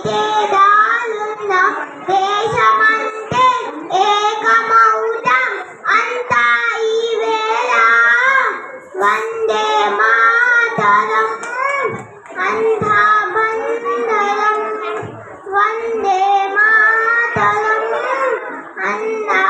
తేడాలున్న దేశమంటే ఏకమౌతం అంతా ఈ వేళ వందే మాతరం అంతా వందరం వందే మాతరం అన్నా